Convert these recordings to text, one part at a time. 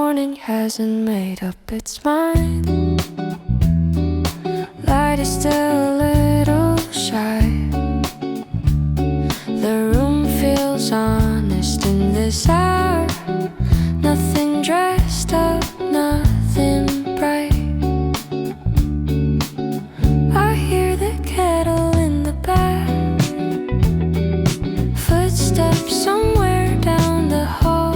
morning hasn't made up its mind. Light is still a little shy. The room feels honest in this hour. Nothing dressed up, nothing bright. I hear the kettle in the back, footsteps somewhere down the hall.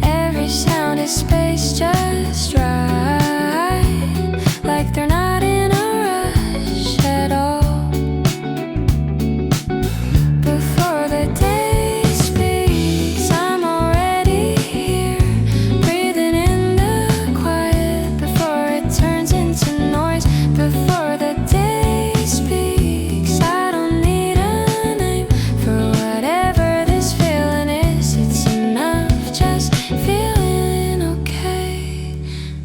Every sound is spaced just right, like they're not in a rush at all. Before the day speaks, I'm already here, breathing in the quiet before it turns into noise. Before the day speaks, I don't need a name for whatever this feeling is. It's enough just feeling okay.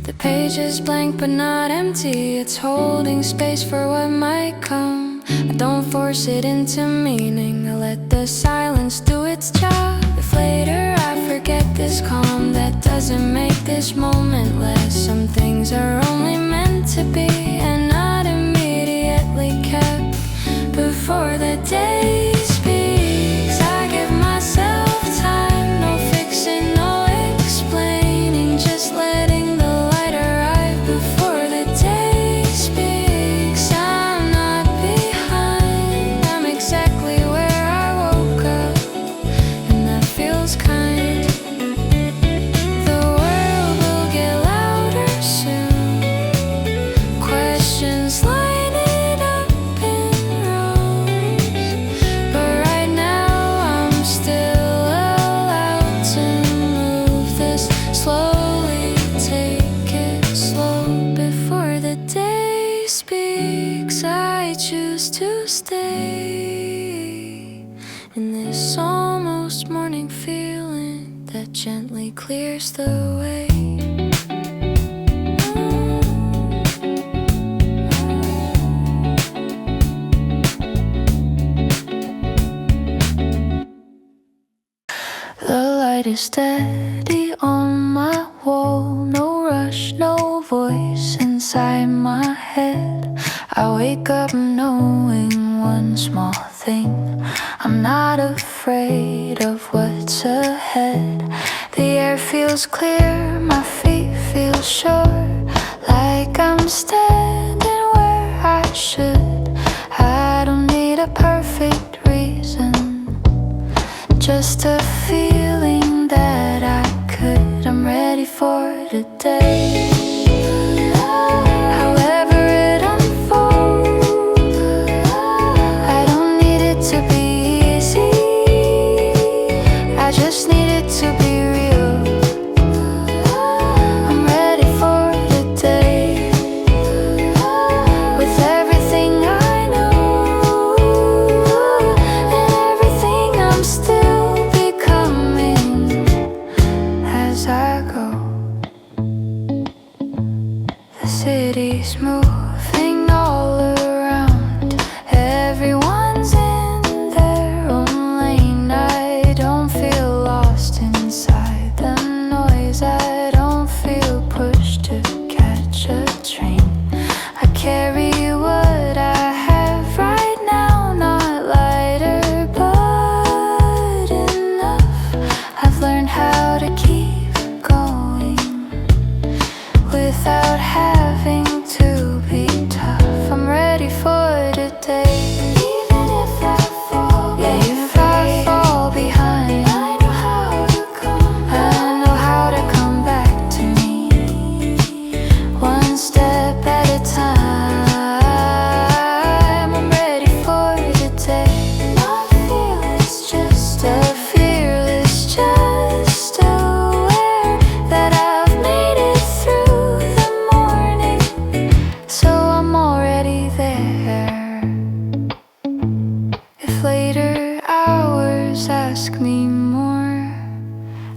The page is blank but not empty. It's holding space for what might come. I don't force it into meaning. I let the silence do its job. If later I forget this calm, that doesn't make this moment less. Some things are only meant to be and not immediately kept. Before the day speaks, I give myself time. No fixing, no explaining, just letting the light arrive. Before the day speaks, I'm not behind. I'm exactly where I woke up, and that feels kind. The world will get louder soon. Questions line it up in rows, but right now I'm still allowed to move this slowly. Take it slow. Before the day speaks, I choose to stay in this almost morning feeling that gently clears the way. The light is steady on my wall. No rush, no voice inside my head. I wake up knowing one small thing: I'm not afraid of what's ahead. The air feels clear, my feet feel sure, like I'm standing where I should. I don't need a perfect reason, just a feeling that I could. I'm ready for today. However it unfolds, I don't need it to be easy, I just need it to be real. I'm ready for today, with everything I know and everything I'm still becoming as I go. The city's moving all around. Everyone's in their own lane. I don't feel lost inside the noise. I don't feel pushed to catch a train. I carry what I have right now, not lighter but enough. I've learned how to keep going without having to be tough. I'm ready for today. Even if I fall behind, if I fall behind, I know how to come back to me, one step at a time. I'm ready for today. Not fearless, just aware that I've made it through the morning, so I'm already there. If later hours ask me more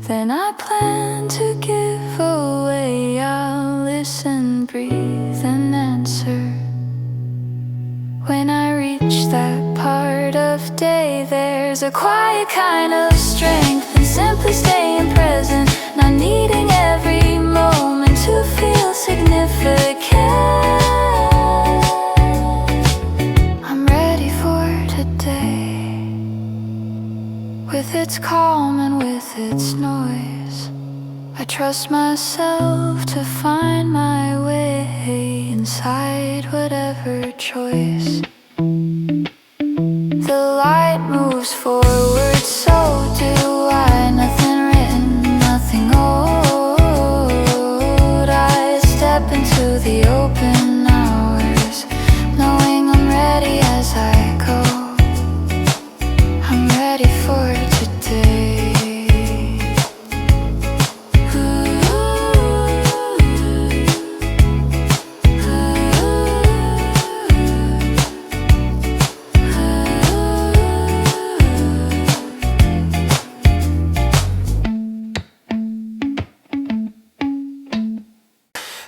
than I plan to give away, I'll listen, breathe, and answer. When I reach that part of day, there's a quiet kind of strength in simply staying present, not trust myself to find my way inside whatever choice. The light moves forward, so do I. Nothing written, nothing old. I step into the open hours, knowing I'm ready as I go. I'm ready for today.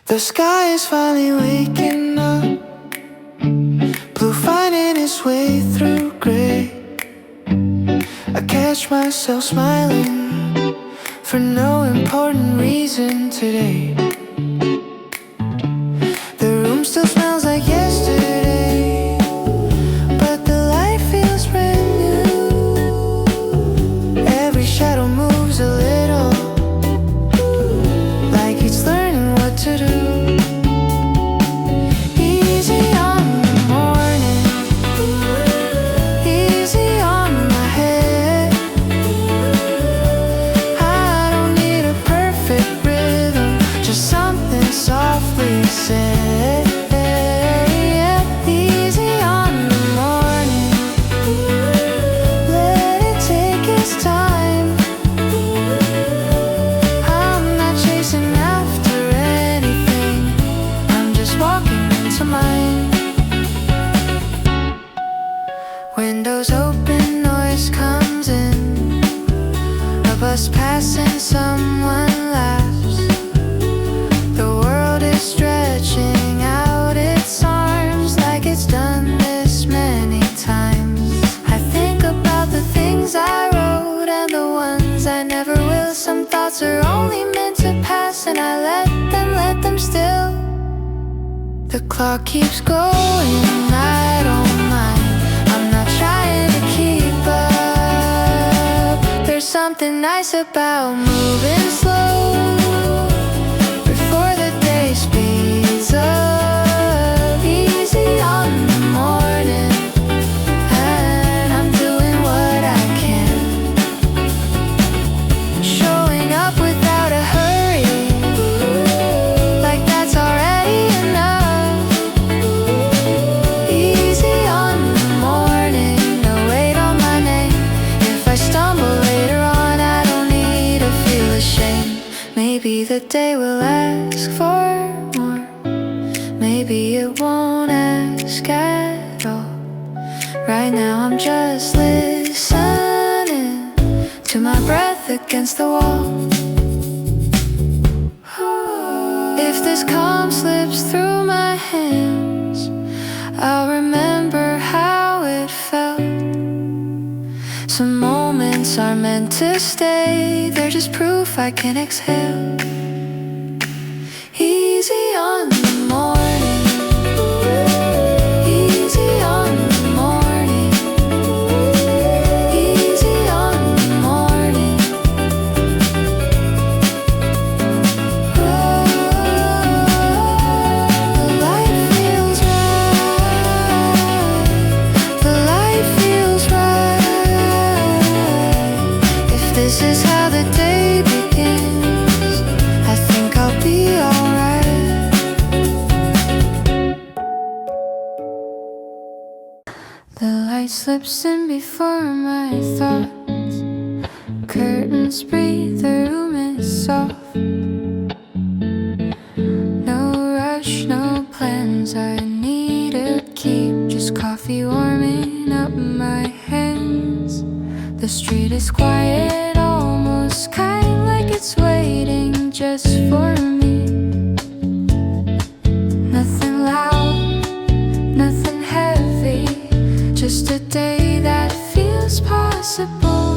The sky is finally waking up, blue finding its way through gray. I catch myself smiling for no important reason today. The room still smells like yesterday, but the light feels brand new. Every shadow moves a little, like it's learning what to do. Windows open, noise comes in. A bus passing, someone laughs. The world is stretching out its arms like it's done this many times. I think about the things I wrote and the ones I never will. Some thoughts are only meant to pass, and I let them still. The clock keeps going, I don't mind. Trying to keep up. There's something nice about moving slow before the day speeds up. Easy on the morning, and I'm doing what I can. Showing up without a hurry, like that's already enough. Easy on the morning, maybe the day will ask for more. Maybe it won't ask at all. Right now I'm just listening to my breath against the wall. If this calm slips through my hands, I'll remember how it felt. Some moments are meant to stay, they're just proof I can exhale. Easy on the morning, easy on the morning, easy on the morning. Oh, the light feels right, the light feels right. If this is how the day begins, I think I'll be alright. The light slips in before my thoughts. Curtains breathe, the room is soft. No rush, no plans I need to keep. Just coffee warming up my hands. The street is quiet, almost kind, like it's waiting just for me. Nothing loud, nothing heavy, just a day that feels possible.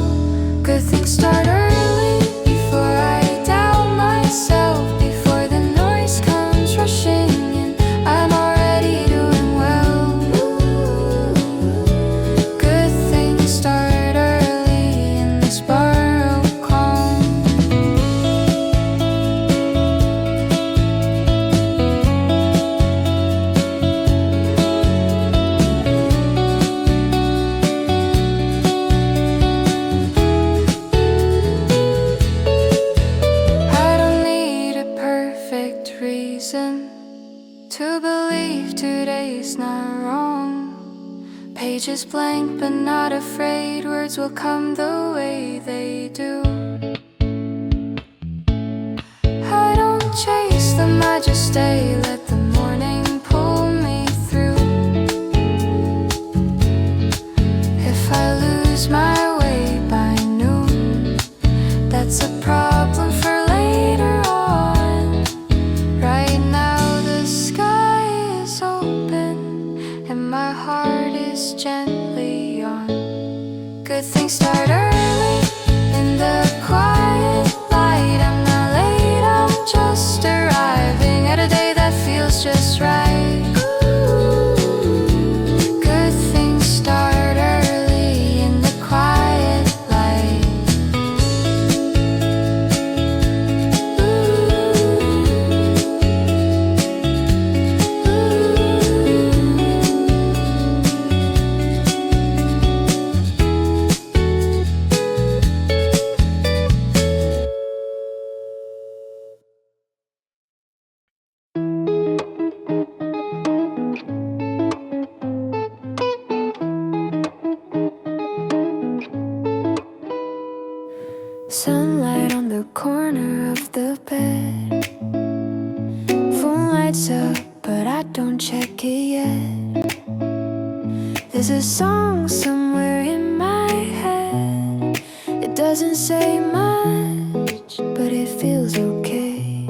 Good things start early, before I doubt myself, before the noise comes rushing in. I'm already doing well. Good things start early in this borrowed calm. pages blank but not afraid words will come the way they do. I don't chase them, I just stay, let the morning pull me through. If I lose my way by noon, that's a problem for later on. Right now the sky is open and my heart is gently on. Good things start early in the quiet light. I'm not late, I'm just arriving at a day that feels just right. Good things start early in the quiet light. Sunlight on the corner of the bed. Phone lights up, but I don't check it yet. There's a song somewhere in my head. It doesn't say much, but it feels okay.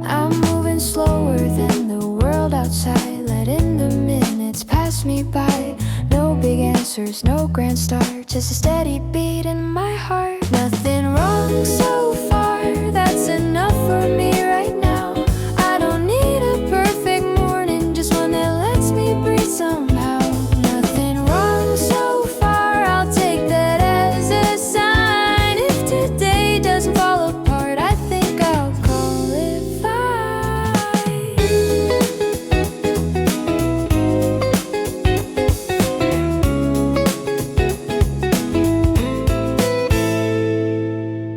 I'm moving slower than the world outside, letting the minutes pass me by. No big answers, no grand start, just a steady beat in my heart. Nothing wrong so far, that's enough for me right now. I don't need a perfect morning, just one that lets me breathe somehow. Nothing wrong so far, I'll take that as a sign. If today doesn't fall apart, I think I'll call it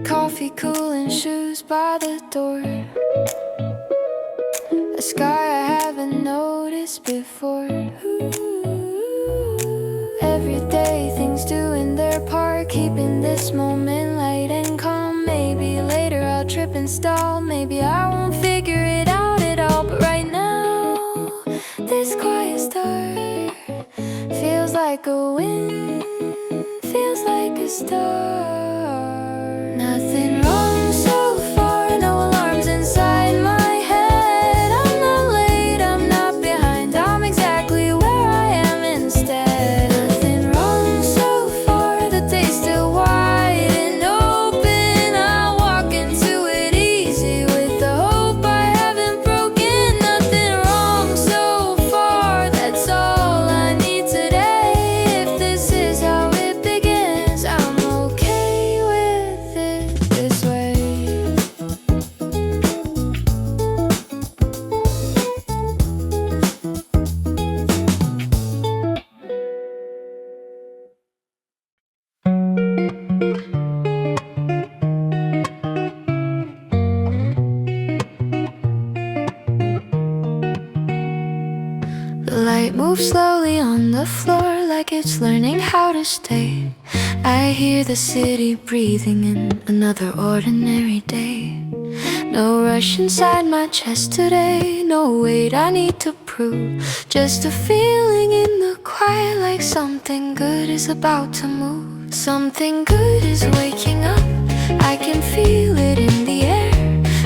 coffee, cooling shoes by the door. A sky I haven't noticed before. Every day things doing their part, keeping this moment light and calm. Maybe later I'll trip and stall, maybe I won't figure it out at all. But right now, this quiet start feels like a win, feels like a start. Nothing wrong so far, no alarms inside my head. I'm not late, I'm not behind, I'm exactly where I am instead. Nothing wrong so far, the day's still wide and open. I'll walk into it easy with the hope I haven't broken. Nothing wrong so far, that's all I need today. If this is how it begins, I'm okay with it this way. The light moves slowly on the floor like it's learning how to stay. I hear the city breathing in another ordinary day. No rush inside my chest today, no weight I need to prove. Just a feeling in the quiet like something good is about to move. Something good is waking up, I can feel it in the air.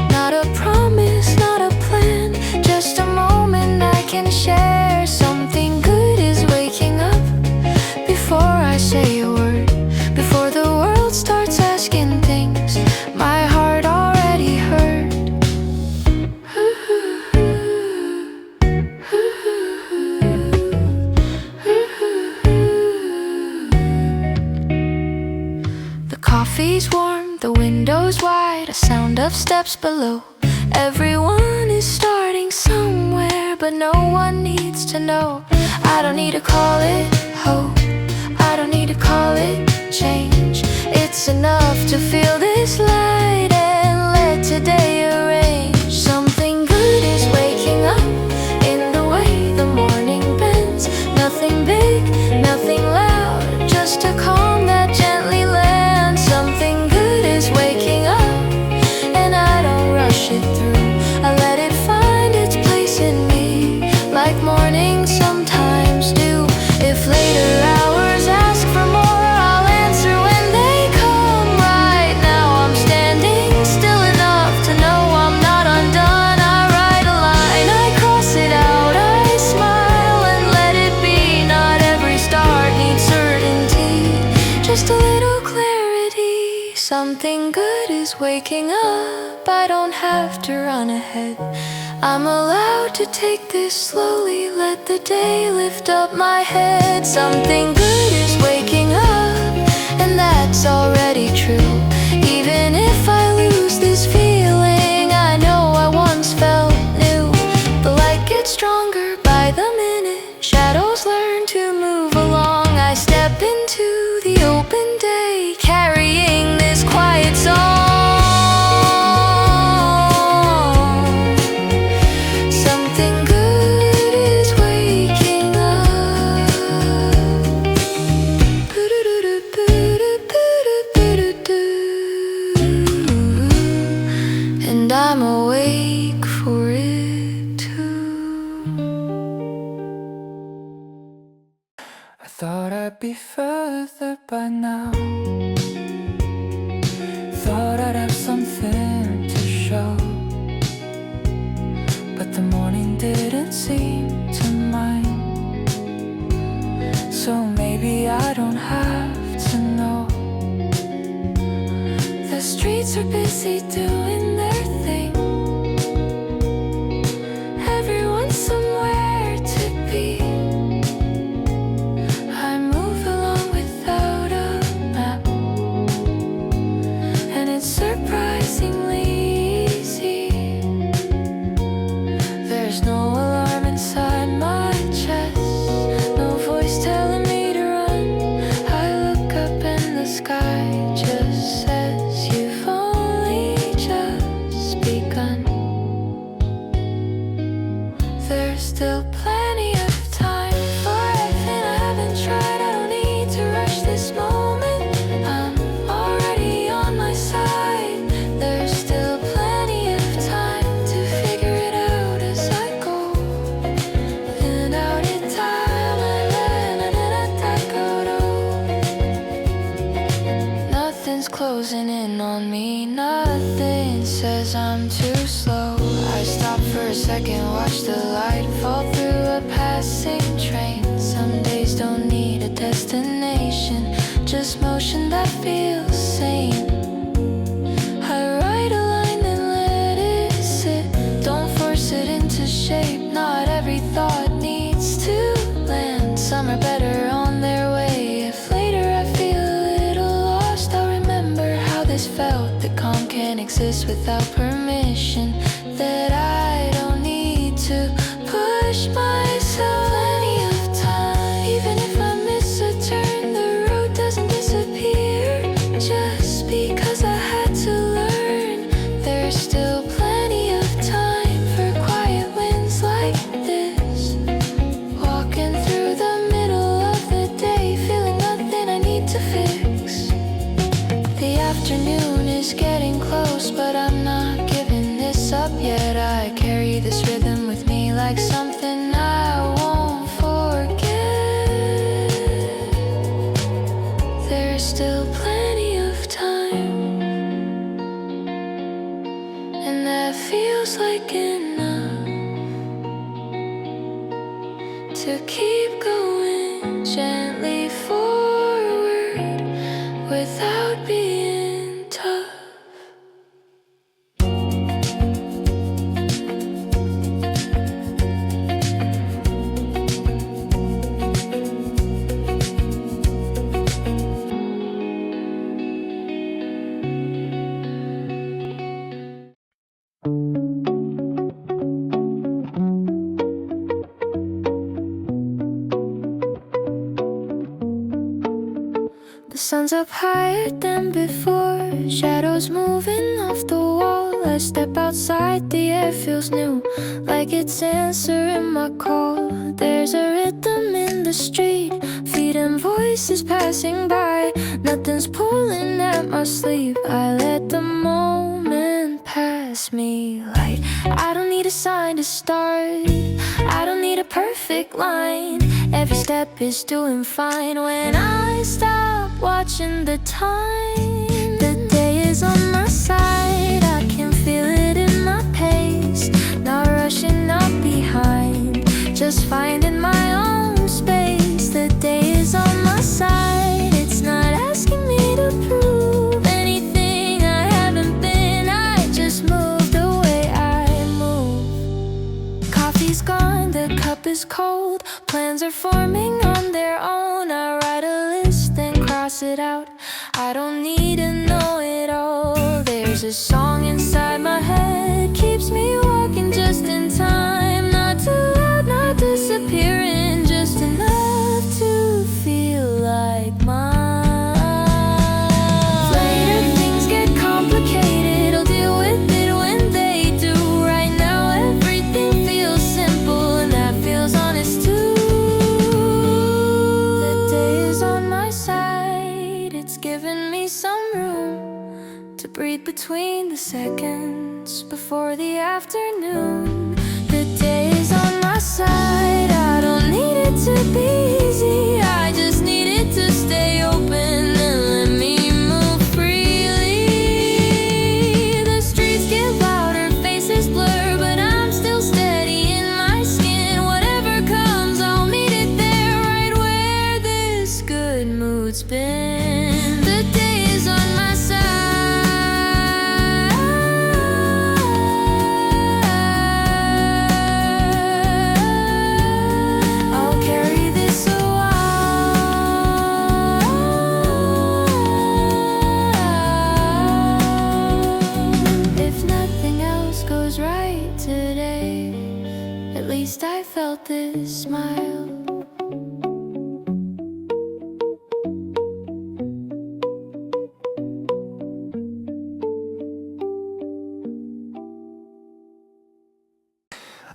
Not a promise, not a plan, just a moment I can share. Something good is waking up before I say a word, before the world starts asking things my heart already heard. The coffee's warm, the window's wide, a sound of steps below. Everyone is starting somewhere, but no one needs to know. I don't need to call it hope, I don't need to call it change. It's enough to feel this light and let today arrange. Something good is waking up in the way the morning bends. Nothing big, good is waking up. I don't have to run ahead. I'm allowed to take this slowly, let the day lift up my head. Something good is waking up, and that's already true. Even if I lose this feeling, I know I once felt new. The light gets stronger by the minute, shadows learn to move along. I step into the open day, carrying this quiet song. Thought I'd be further by now. Thought I'd have something to show, but the morning didn't seem to mind. So maybe I don't have to know. The streets are busy doing their thing. Everyone's somewhere to be. Surprisingly easy. There's no alarm inside my chest, no voice telling me to run. I look up and the sky just says you've only just begun. There's still plenty of time for everything I haven't tried. I don't need to rush this moment. I'm already on my side. There's still plenty of time to figure it out as I go. And out in time, nothing's closing in on me. Nothing says I'm too slow. I stop for a second, watch the light fall through a passing train. Some days don't need a destination, just motion that feels sane. I write a line and let it sit. Don't force it into shape. Not every thought needs to land. Some are better on their way. If later I feel a little lost, I'll remember how this felt. That calm can't exist without permission. That I don't need to push myself. Plenty of time. Even if I miss a turn, the road doesn't disappear just because I had to learn. There's still plenty of time for quiet wins like this. Walking through the middle of the day, feeling nothing I need to fix. The afternoon is getting close, but I'm not giving this up yet. I carry this rhythm with me like something I won't forget. There's still plenty of time, and that feels like enough to keep going gently forward without being tough. The sun's up higher than before, shadows moving off the wall. I step outside, the air feels new, like it's answering my call. There's a rhythm in the street, feet and voices passing by. Nothing's pulling at my sleeve, I let the moment pass me light. I don't need a sign to start, I don't need a perfect line. Every step is doing fine when I stop watching the time. The day is on my side, I can feel it in my pace. Not rushing, not behind, just finding my own space. The day is on my side, it's not asking me to prove anything I haven't I don't need to know it all. There's a song inside my head, keeps me walking just in time. Not too loud, not disappearing, just enough to feel like mine. Later things get complicated, I'll deal with it when they do. Right now everything feels simple, and that feels honest too. The day is on my side, it's given me some room to breathe between the seconds before the afternoon. The day is on my side, I don't need it to be easy, I just need it to stay open and let me move freely. The streets get louder, faces blur, but I'm still steady in my skin. Whatever comes, I'll meet it there, right where this good mood's been. The day is on my side, I'll carry this a while. If nothing else goes right today, at least I felt this smile.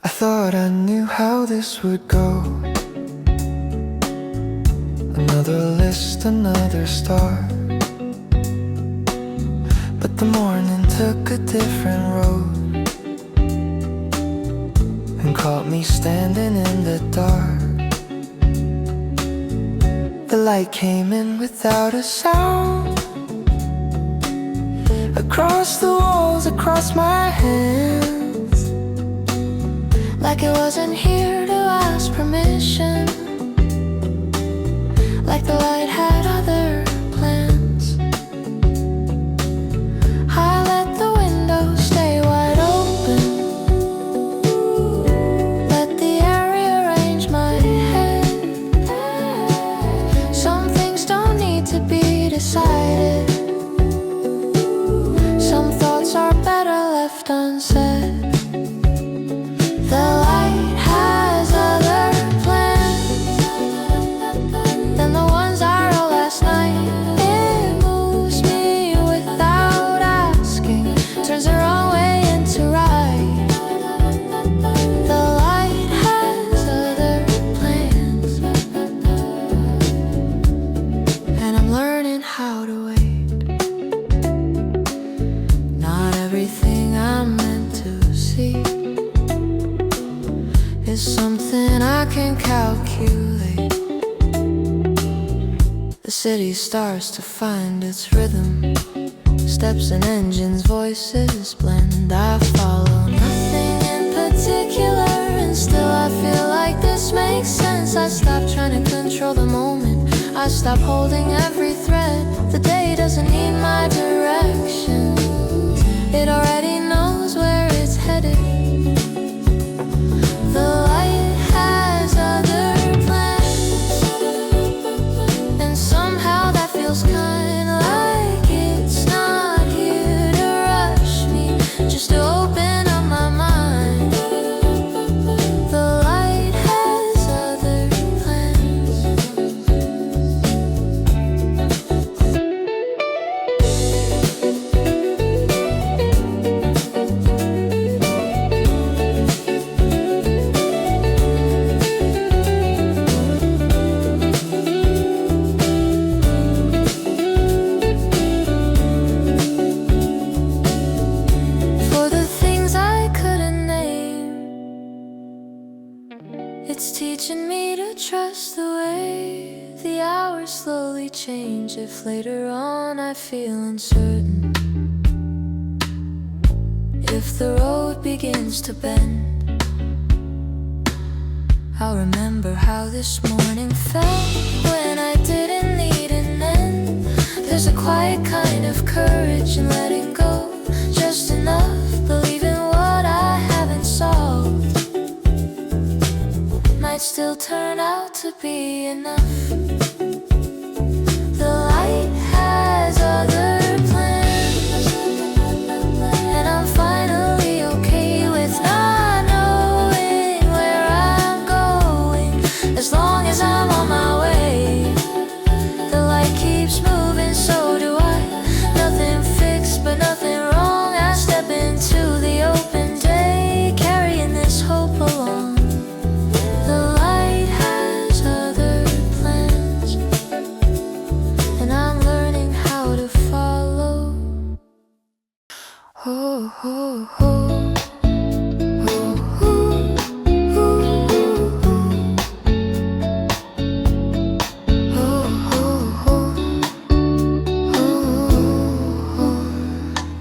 I thought I knew how this would go. Another list, another star. But the morning took a different road and caught me standing in the dark. The light came in without a sound, across the walls, across my hands, like it wasn't here to ask permission, like the light had other plans. I let the window stay wide open, let the air rearrange my head. Some things don't need to be decided, some thoughts are better left unsaid. The light has other plans than the ones I wrote last night. It moves me without asking, turns the wrong way into right. The light has other plans, and I'm learning how to wait. Not everything I'm meant to see is something I can calculate. The city starts to find its rhythm, steps and engines, voices blend. I follow nothing in particular, and still I feel like this makes sense. I stop trying to control the moment, I stop holding every thread. The day doesn't need my direction, it already knows where it's headed. The light has other plans, and somehow that feels kinda like it's not here to rush me, just to open up my mind. The light has other plans. For the things I couldn't name, it's teaching me to trust the way the hours slowly change. If later on I feel uncertain, if the road begins to bend, I'll remember how this morning felt when I didn't need an end. There's a quiet kind of courage in letting go, just enough, believing what I haven't solved might still turn out to be enough. The light has a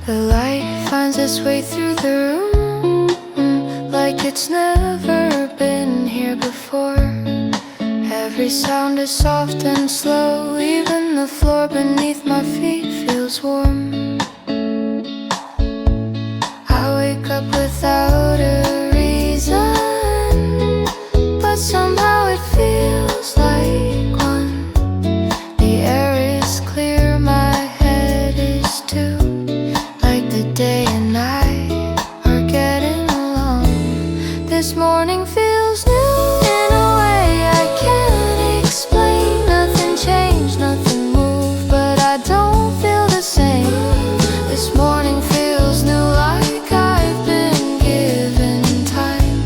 The light finds its way through the room like it's never been here before. Every sound is soft and slow, even the floor beneath my feet feels warm. I wake up without a reason, but somehow it feels like one. The air is clear, my head is too. Like the day and night are getting along. This morning feels new in a way I can't explain. Nothing changed, nothing moved, but I don't feel the same. This morning feels new, like I've been given time.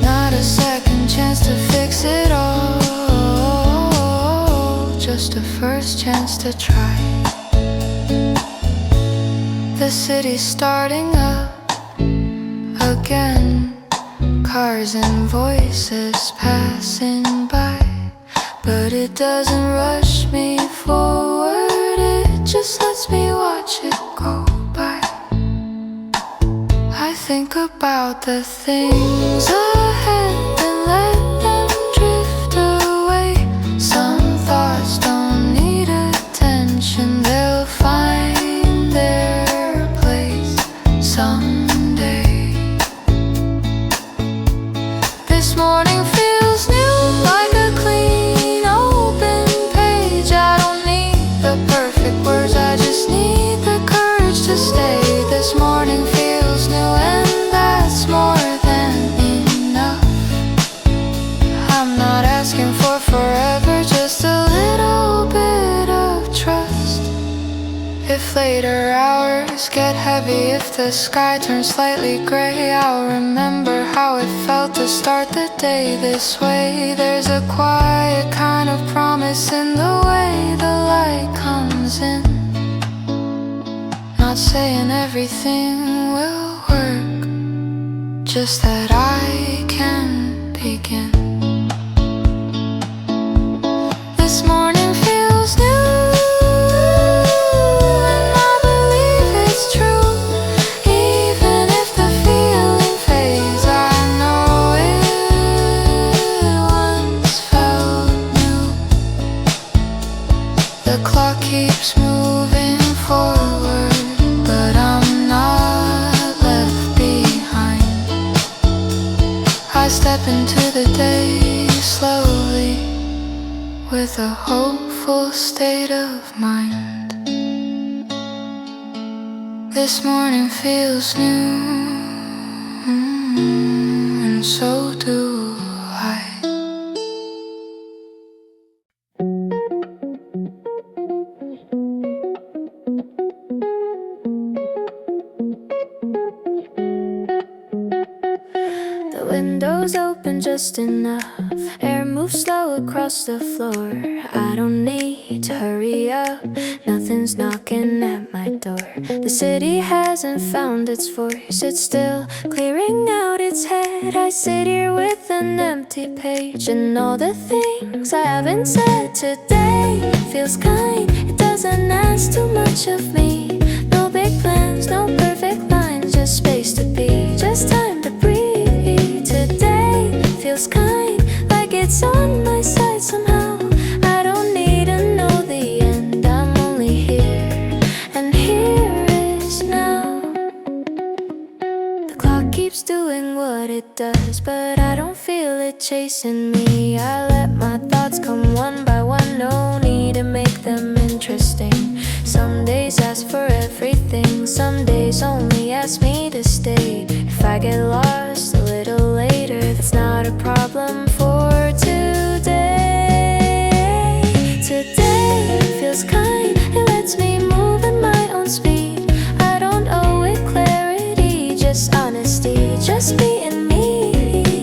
Not a second chance to fix it all, just a first chance to try. The city's starting up again. Cars and voices passing by, but it doesn't rush me forward, it just lets me watch it go by. I think about the things ahead and let them drift away. Some thoughts don't need attention, they'll find their place someday. This morning feels new, like a clean open page. I don't need the perfect words, I just need the courage to stay. This morning feels new, and that's more than enough. I'm not asking for forever, just a little bit of trust. If later hours get heavy, if the sky turns slightly gray, I'll remember how it felt to start the day this way. There's a quiet kind of promise in the way the light comes in. Not saying everything will work, just that I can begin. This morning feels new, and I believe it's true. Even if the feeling fades, I know it once felt new. The clock keeps moving forward, but I'm not left behind. I step into the day slowly, with a hopeful state of mind. This morning feels new, and so do I. The window's open just enough, air moves slow across the floor. I don't need to hurry up, nothing's knocking at my door. The city hasn't found its voice, it's still clearing out its head. I sit here with an empty page, and all the things I haven't said today feels kind, it doesn't ask too much of me. No big plans, no perfect lines, just space to be, just time to breathe. Today feels kind, like it's on my side somehow. I don't need to know the end, I'm only here, and here is now. The clock keeps doing what it does, but I don't feel it chasing me. I let my thoughts come one by one, no need to make them interesting. Some days ask for everything, some days only ask me to stay. If I get lost a little later, that's not a problem for today. Today feels kind, it lets me move at my own speed. I don't owe it clarity, just honesty, just being me.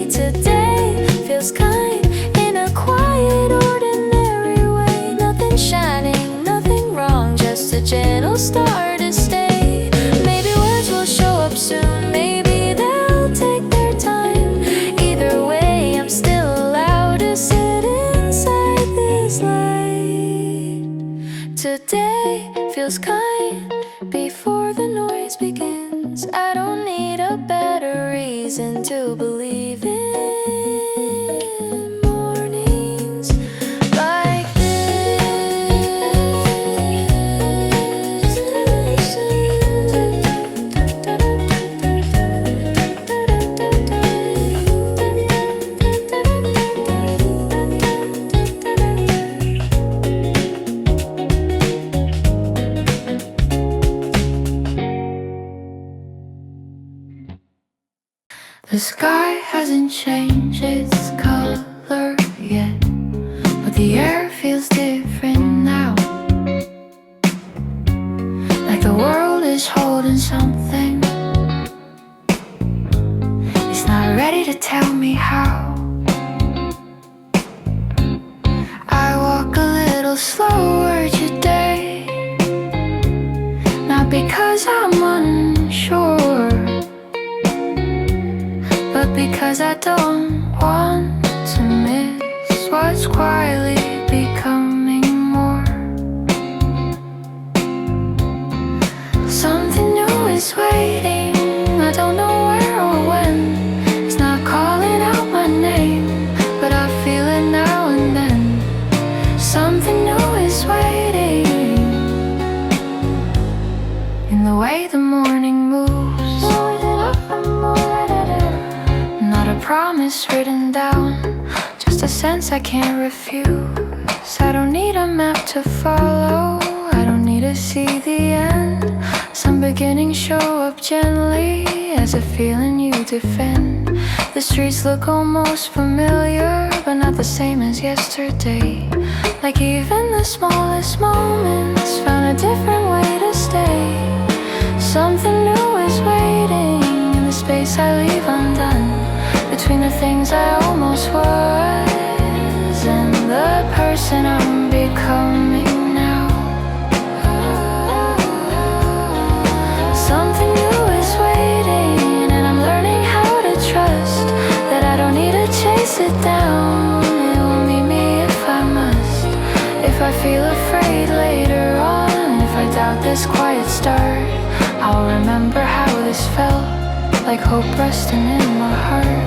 Today feels kind, in a quiet, ordinary way. Nothing shining, nothing wrong, just a gentle star to stay. to believe in mornings like The sky hasn't changed its color yet, but the air feels different now. Like the world is holding something. It's not ready to tell me how. I walk a little slower today, not because I'm unsure, but because I don't want to miss what's quietly becoming more. Something new is waiting, I don't know where or when. It's not calling out my name, but I feel it now and then. Something new is waiting, in the way the morning moves. Not a promise written down, just a sense I can't refuse. I don't need a map to follow, I don't need to see the end. Some beginnings show up gently as a feeling you defend. The streets look almost familiar, but not the same as yesterday. Like even the smallest moments found a different way to stay. Something new is waiting in the space I leave undone, between the things I almost was and the person I'm becoming now. Something new is waiting, and I'm learning how to trust that I don't need to chase it down. It will meet me if I must. If I feel afraid later on, if I doubt this quiet start, I'll remember how this felt, like hope resting in my heart.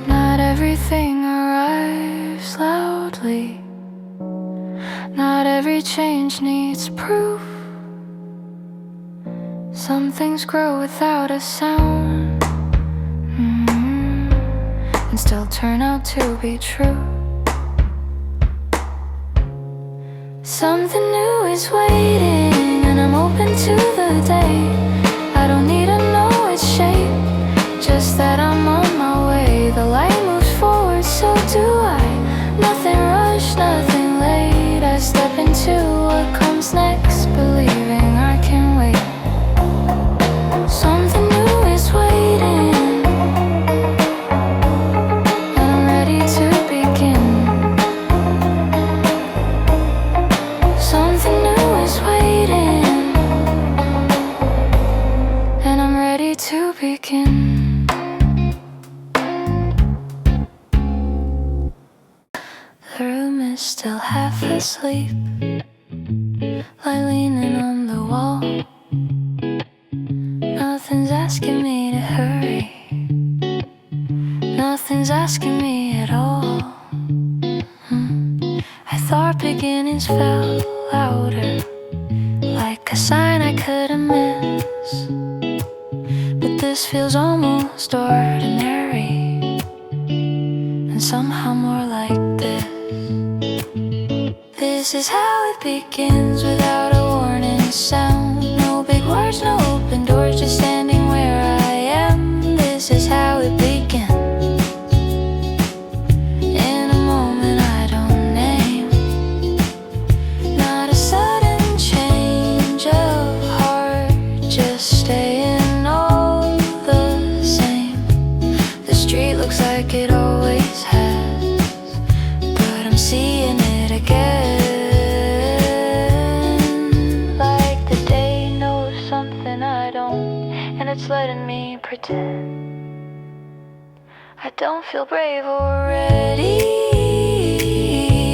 Not everything arrives loudly. Not every change needs proof. Some things grow without a sound, and still turn out to be true. Something new is waiting, and I'm open to the day. I don't need to know its shape, just that I'm on my way. The light moves forward, so do I. Nothing rushed, nothing late. I step into what comes next, believing I can wait. Something new is waiting, and I'm ready to begin. Something new is waiting, and I'm ready to begin. The room is still half asleep, lie leaning on the wall. Nothing's asking me to hurry, nothing's asking me at all. I thought beginnings felt louder, like a sign I couldn't miss, but this feels almost ordinary, and somehow more like this. This is how it begins, without a warning sound. No big words, no open doors, just standing where I am. This is how it begins, in a moment I don't name. Not a sudden change of heart, just staying all the same. The street looks like it always has, but I'm seeing it again. Like the day don't feel brave or ready.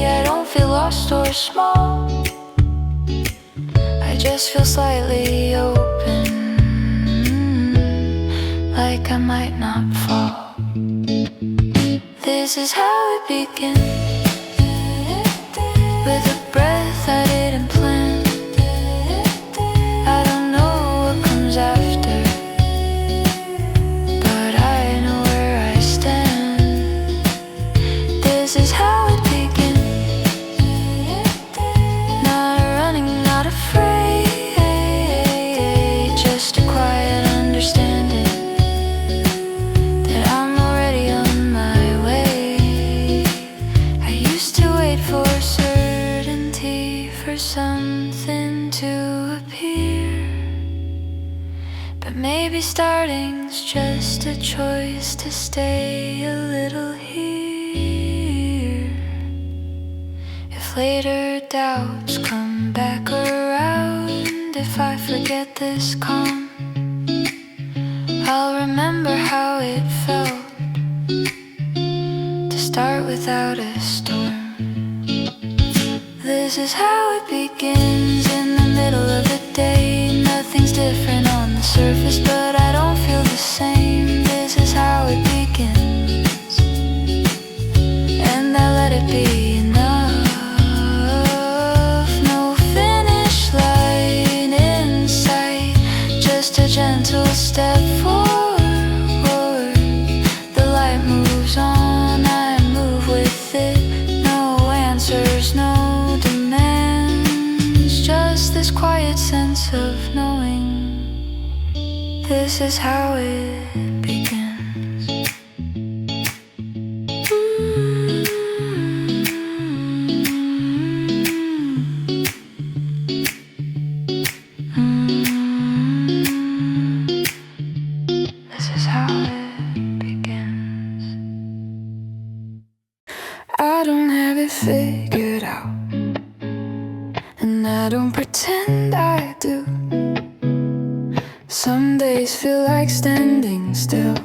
I don't feel lost or small. I just feel slightly open, like I might not fall. This is how it begins, with a breath I didn't plan. I don't know what comes after, but I know where I stand. This is how it begins, not running, not afraid, just a quiet understanding that I'm already on my way. I used to wait for certainty, for something to appear, but maybe starting's just a choice to stay a little here. If later doubts come back around, if I forget this calm, I'll remember how it felt to start without a storm. This is how it begins, in the middle of the day. Nothing's different on the surface, but I don't feel the same. This is how it begins, and I let it be enough. No finish line in sight, just a gentle step forward. The light moves on, I move with it. No answers, no demands, just this quiet sense of knowing. This is how it begins. This is how it begins. I don't have it figured out, and I don't pretend I do. Some days feel like standing still,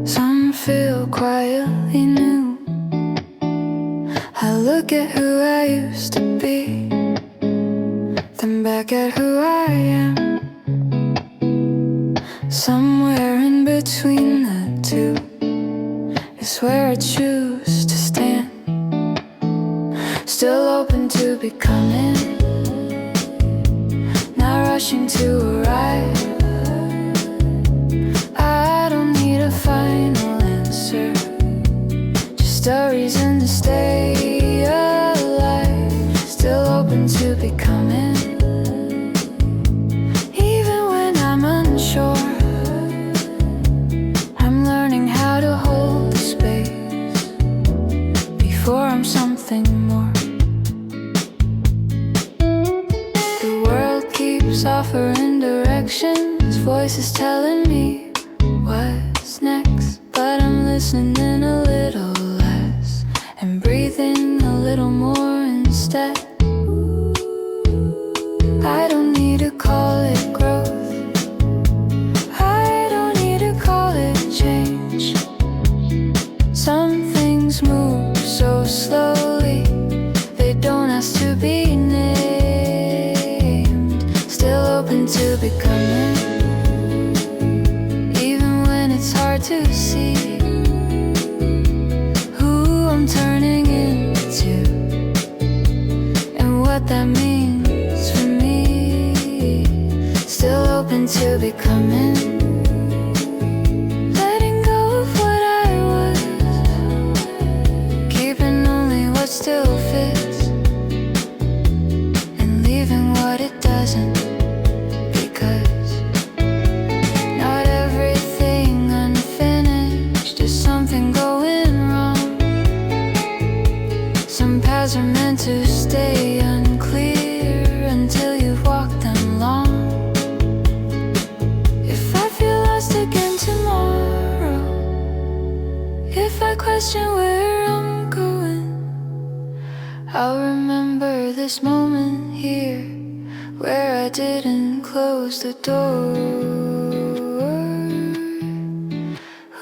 some feel quietly new. I look at who I used to be, then back at who I am. Somewhere in between the two is where I choose to stand. Still open to becoming, not rushing to arrive. I don't need a final answer, just a reason to stay alive. Still open to becoming, even when I'm unsure. I'm learning how to hold the space before I'm something more. The world keeps offering directions, voices telling me what's next, but I'm listening a little less and breathing a little more instead. I don't need to call it growth, I don't need to call it change. Some things move so slowly, they don't ask to be named. Still open to becoming, even when it's hard to see who I'm turning into and what that means for me. Still open to becoming, letting go of what I was, keeping only what still fits, and leaving what it doesn't. Because not everything unfinished is something going wrong. Some paths are meant to stay unclear until you've walked them long. If I feel lost again tomorrow, if I question where I'm going, I'll remember this moment here where I didn't close the door.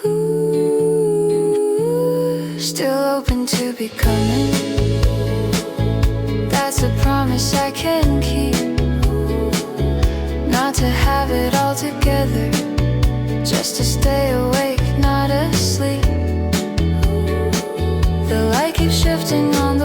Ooh. be coming. That's a promise I can keep. Not to have it all together, just to stay awake, not asleep. The light keeps shifting on